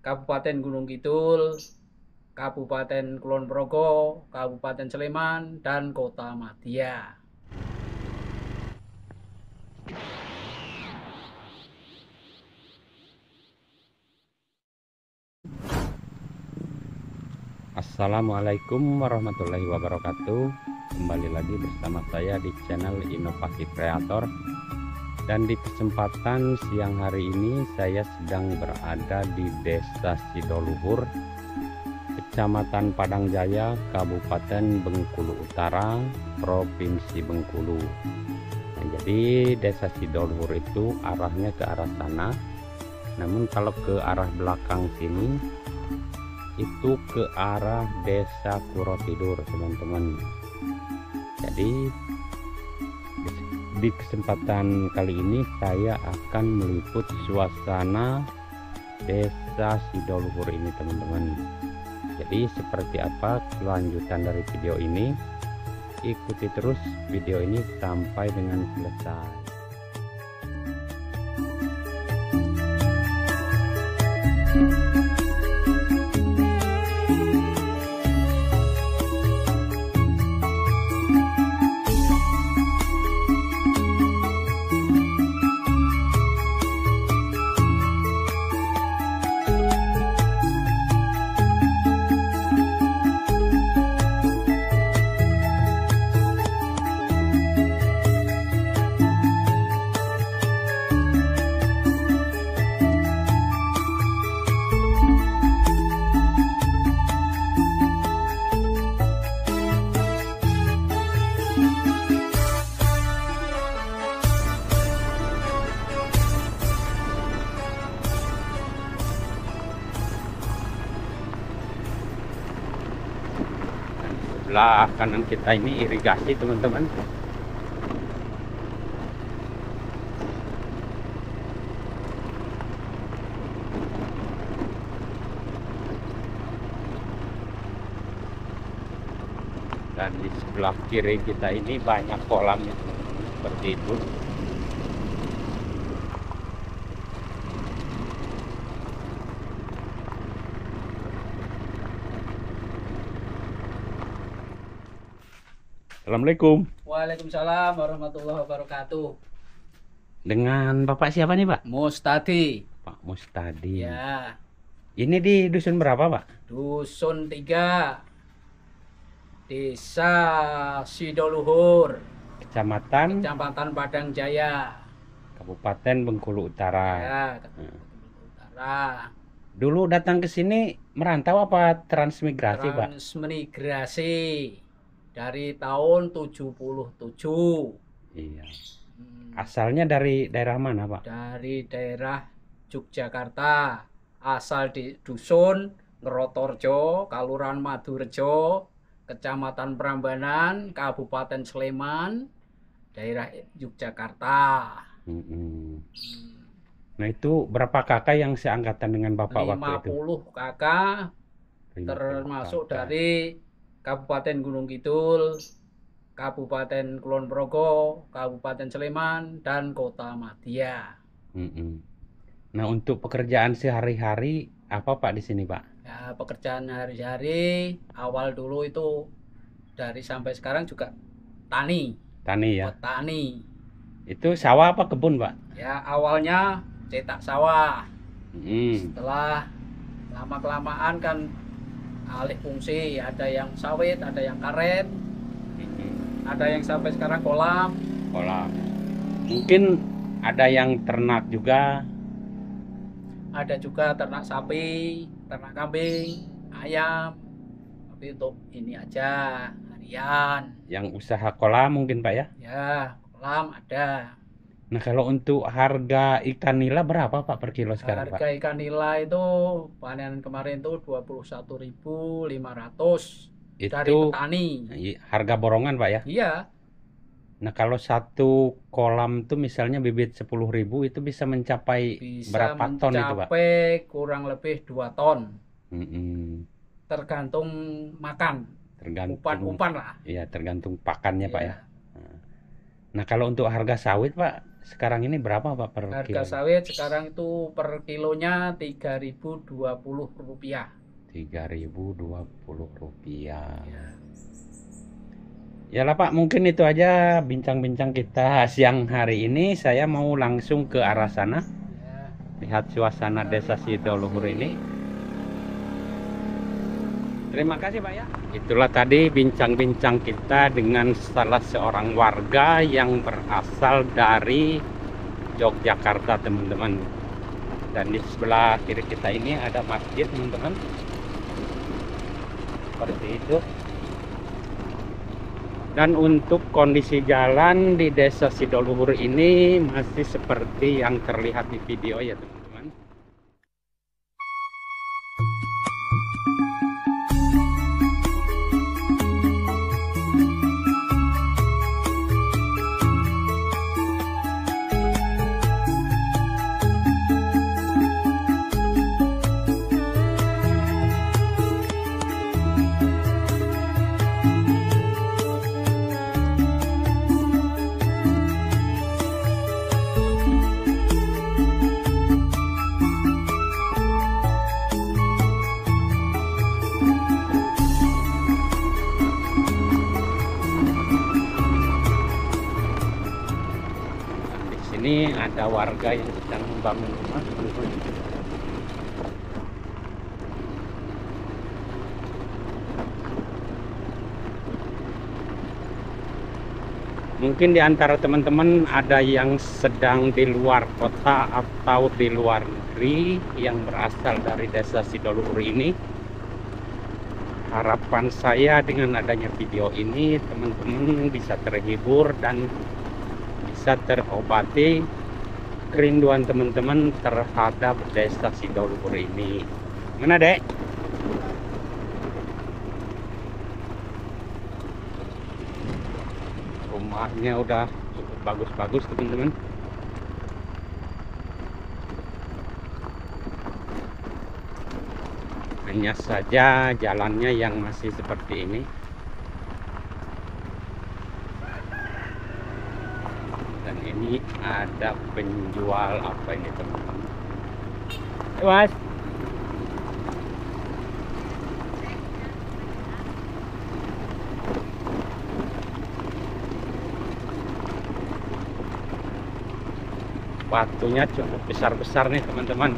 Kabupaten Gunung Kidul, Kabupaten Kulon Progo, Kabupaten Sleman, dan Kota Madia. Assalamualaikum warahmatullahi wabarakatuh. Kembali lagi bersama saya di channel Inovasi Kreator. Dan di kesempatan siang hari ini saya sedang berada di Desa Sidoluhur, Kecamatan Padang Jaya, Kabupaten Bengkulu Utara, Provinsi Bengkulu. Nah, jadi Desa Sidoluhur itu arahnya ke arah sana. Namun kalau ke arah belakang sini itu ke arah Desa Kurotidur, teman-teman. Jadi di kesempatan kali ini saya akan meliput suasana Desa Sidoluhur ini, teman-teman. Jadi seperti apa kelanjutan dari video ini, ikuti terus video ini sampai dengan selesai. Sebelah kanan kita ini irigasi, teman-teman. Dan di sebelah kiri kita ini banyak kolamnya, teman-teman, seperti itu. Assalamualaikum. Waalaikumsalam warahmatullahi wabarakatuh. Dengan Bapak siapa nih, Pak? Mustadi. Pak Mustadi. Ya, Ini di dusun berapa, Pak? Dusun 3, Desa Sidoluhur, Kecamatan Kecamatan Padang Jaya. Kabupaten Bengkulu Utara. Ya, Kecamatan Utara. Dulu datang ke sini merantau apa transmigrasi, Pak? Transmigrasi dari tahun 77. Iya. Hmm, Asalnya dari daerah mana, Pak? Dari daerah Yogyakarta, asal di Dusun Ngerotorjo, Kalurahan Madurejo, Kecamatan Prambanan, Kabupaten Sleman, daerah Yogyakarta. Mm-mm. Hmm, Nah, itu berapa kakak yang seangkatan dengan Bapak waktu itu? 50 kakak, 50 termasuk kakak. dari Kabupaten Gunung Kidul, Kabupaten Kulon Progo, Kabupaten Sleman, dan Kota Madia. Mm-mm. Nah, untuk pekerjaan sehari-hari apa, Pak, di sini, Pak? Ya, pekerjaan hari-hari awal dulu itu dari sampai sekarang juga tani, Tani ya. petani. Itu sawah apa kebun, Pak? Ya, awalnya cetak sawah. Mm. Setelah lama-kelamaan kan alih fungsi, ada yang sawit, ada yang karet, ada yang sampai sekarang kolam. Kolam. Mungkin ada yang ternak juga. Ada juga ternak sapi, ternak kambing, ayam. Tapi untuk ini aja harian. Yang usaha kolam mungkin, Pak ya. Ya, kolam ada. Nah, kalau untuk harga ikan nila berapa, Pak, per kilo sekarang, Pak? Harga ikan nila itu panen kemarin itu 21.500 dari Itu petani. harga borongan, Pak ya. Iya, Nah, kalau satu kolam tuh misalnya bibit 10.000 itu bisa mencapai bisa berapa ton itu, Pak? mencapai kurang lebih 2 ton. Mm-mm. Tergantung makan, Tergantung, umpan-umpan lah. ya tergantung pakannya, Pak ya. Iya. Nah, kalau untuk harga sawit, Pak, sekarang ini berapa Pak per Harga kilo? sawit sekarang itu per kilonya Rp3.020. Rp3.020. Ya. Ya lah Pak, mungkin itu aja bincang-bincang kita siang hari ini. Saya mau langsung ke arah sana, Ya. lihat suasana desa Terima Sidoluhur kasih. ini. Terima kasih Pak ya. Itulah tadi bincang-bincang kita dengan salah seorang warga yang berasal dari Yogyakarta teman-teman. Dan di sebelah kiri kita ini ada masjid teman-teman. Seperti itu. Dan untuk kondisi jalan di desa Sidoluhur ini masih seperti yang terlihat di video ya teman-teman. Ini ada warga yang sedang membangun rumah. Mungkin di antara teman-teman ada yang sedang di luar kota atau di luar negeri yang berasal dari desa Sidoluhur ini. Harapan saya dengan adanya video ini teman-teman bisa terhibur dan bisa terobati kerinduan teman-teman terhadap desa Sidoluhur ini. Mana Dek? Rumahnya udah cukup bagus-bagus teman-teman. Hanya saja jalannya yang masih seperti ini. Dan ini ada penjual apa ini teman-teman? Mas. Batunya cukup besar-besar nih teman-teman.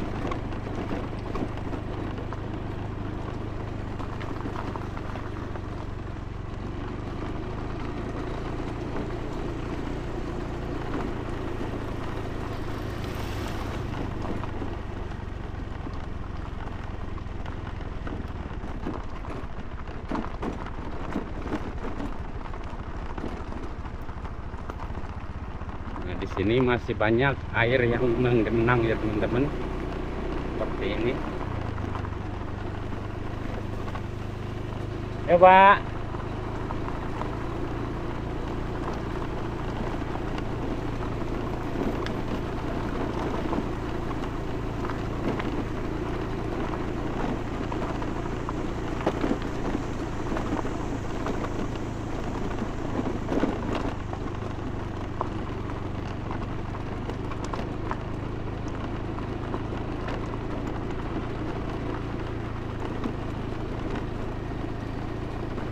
Nah, di sini masih banyak air yang menggenang ya teman-teman. Seperti ini. Ya Pak.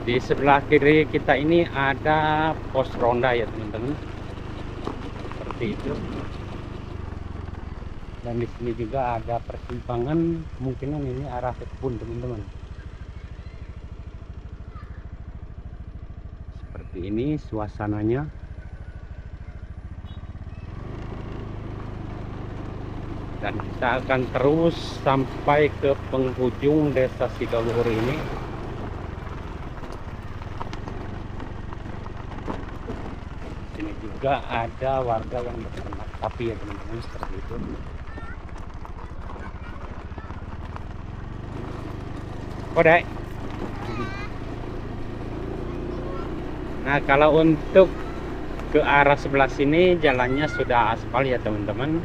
Di sebelah kiri kita ini ada pos ronda ya teman-teman. Seperti itu. Dan di sini juga ada persimpangan, kemungkinan ini arah kebun teman-teman. Seperti ini suasananya. Dan kita akan terus sampai ke penghujung desa Sidoluhur ini. Sini juga ada warga yang berternak sapi ya teman-teman, seperti itu. Kodai. Nah, kalau untuk ke arah sebelah sini jalannya sudah aspal ya teman-teman.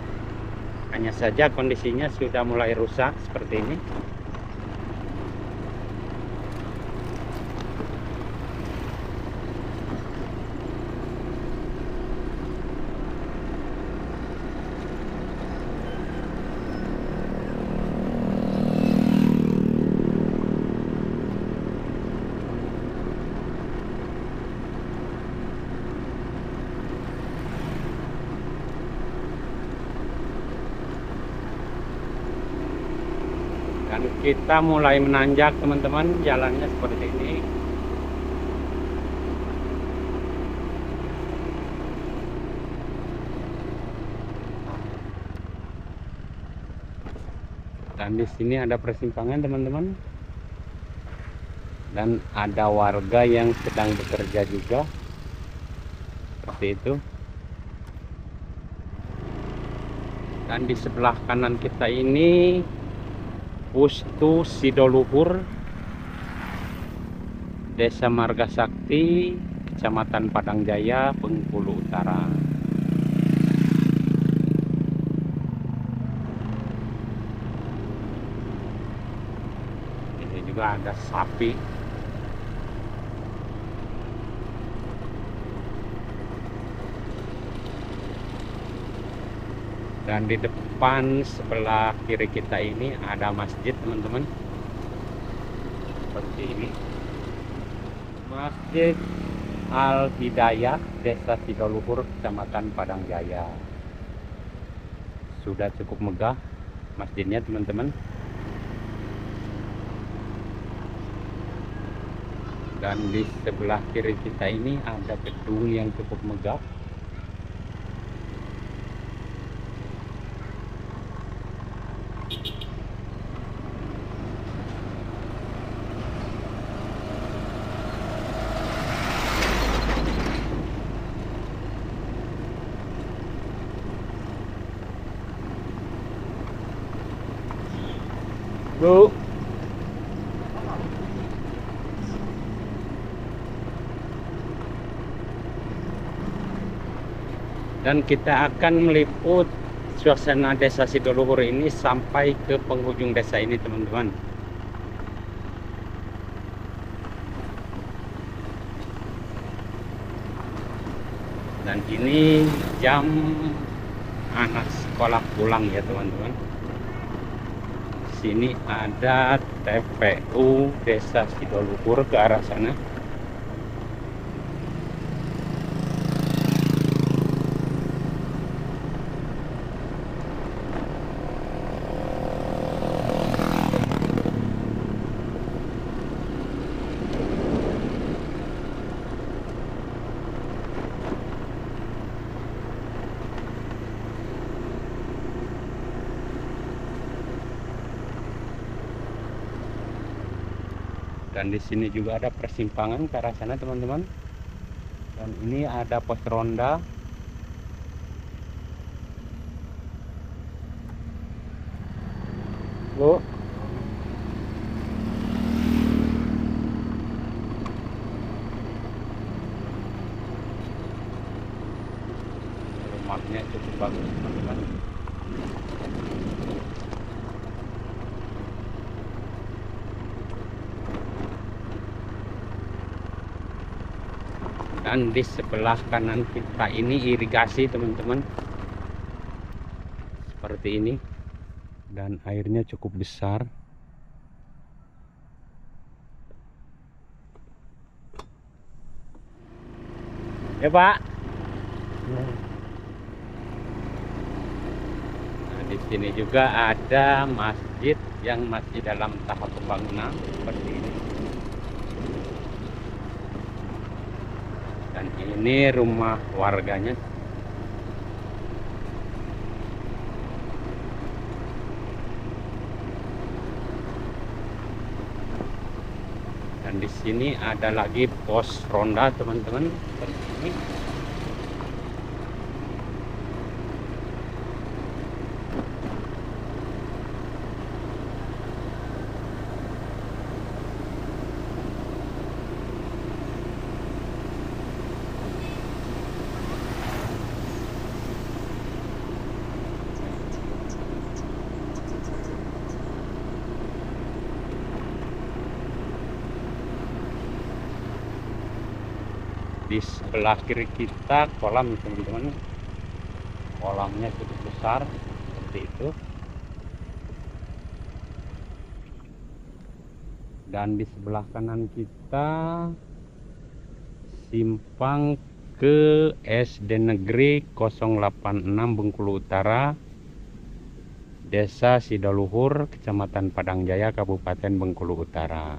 Hanya saja kondisinya sudah mulai rusak seperti ini. Dan kita mulai menanjak teman-teman, jalannya seperti ini. Dan di sini ada persimpangan teman-teman. Dan ada warga yang sedang bekerja juga. Seperti itu. Dan di sebelah kanan kita ini Pustu Sidoluhur, Desa Marga Sakti, Kecamatan Padang Jaya, Bengkulu Utara. Ini juga ada sapi. Dan di depan sebelah kiri kita ini ada masjid teman-teman, seperti ini. Masjid Al Hidayah, Desa Sidoluhur, Kecamatan Padang Jaya. Sudah cukup megah masjidnya teman-teman. Dan di sebelah kiri kita ini ada gedung yang cukup megah. Bu, dan kita akan meliput suasana Desa Sidoluhur ini sampai ke penghujung desa ini teman-teman. Dan ini jam anak sekolah pulang ya teman-teman. Sini ada TPU Desa Sidoluhur ke arah sana. Dan di sini juga ada persimpangan ke arah sana teman-teman. Dan ini ada pos ronda. Bu, rumahnya cukup bagus teman-teman. Dan di sebelah kanan kita ini irigasi teman-teman, seperti ini. Dan airnya cukup besar. Ya Pak. Nah, di sini juga ada masjid yang masih dalam tahap pembangunan seperti ini. Dan ini rumah warganya. Dan di sini ada lagi pos ronda teman-teman, seperti ini. Di sebelah kiri kita kolam teman-teman, kolamnya cukup besar seperti itu. Dan di sebelah kanan kita simpang ke SD Negeri 086 Bengkulu Utara, Desa Sidoluhur, Kecamatan Padangjaya, Kabupaten Bengkulu Utara.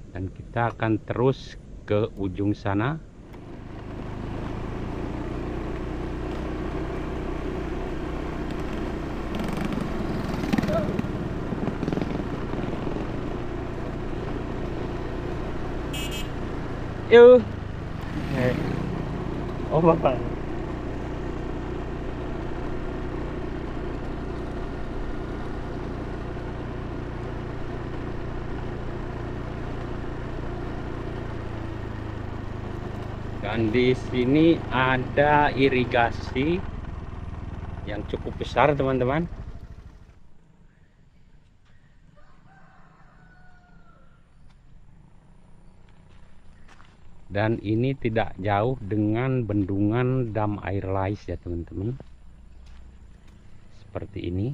Dan kita akan terus ke ujung sana. Yuk. Oh, Bapak. Dan di sini ada irigasi yang cukup besar, teman-teman. Dan ini tidak jauh dengan bendungan dam air Lais ya, teman-teman. Seperti ini.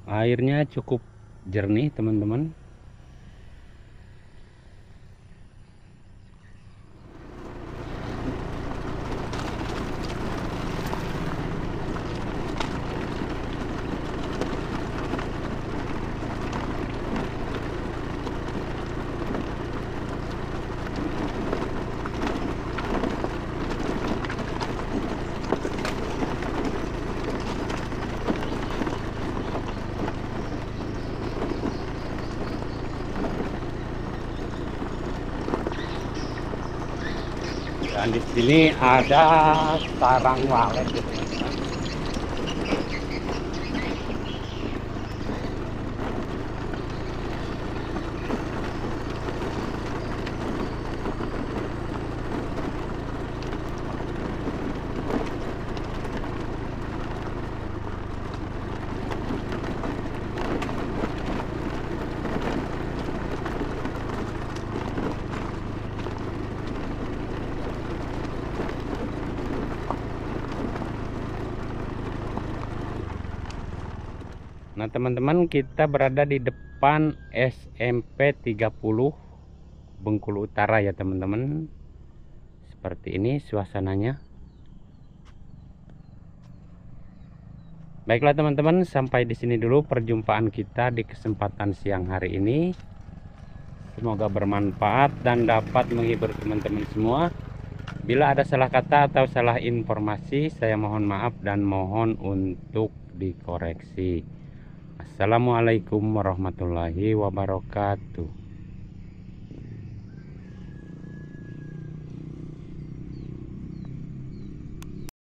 Airnya cukup jernih, teman-teman. Dan di sini ada sarang walet gitu. Nah, teman-teman, kita berada di depan SMP 30 Bengkulu Utara ya, teman-teman. Seperti ini suasananya. Baiklah teman-teman, sampai di sini dulu perjumpaan kita di kesempatan siang hari ini. Semoga bermanfaat dan dapat menghibur teman-teman semua. Bila ada salah kata atau salah informasi, saya mohon maaf dan mohon untuk dikoreksi. Assalamualaikum warahmatullahi wabarakatuh.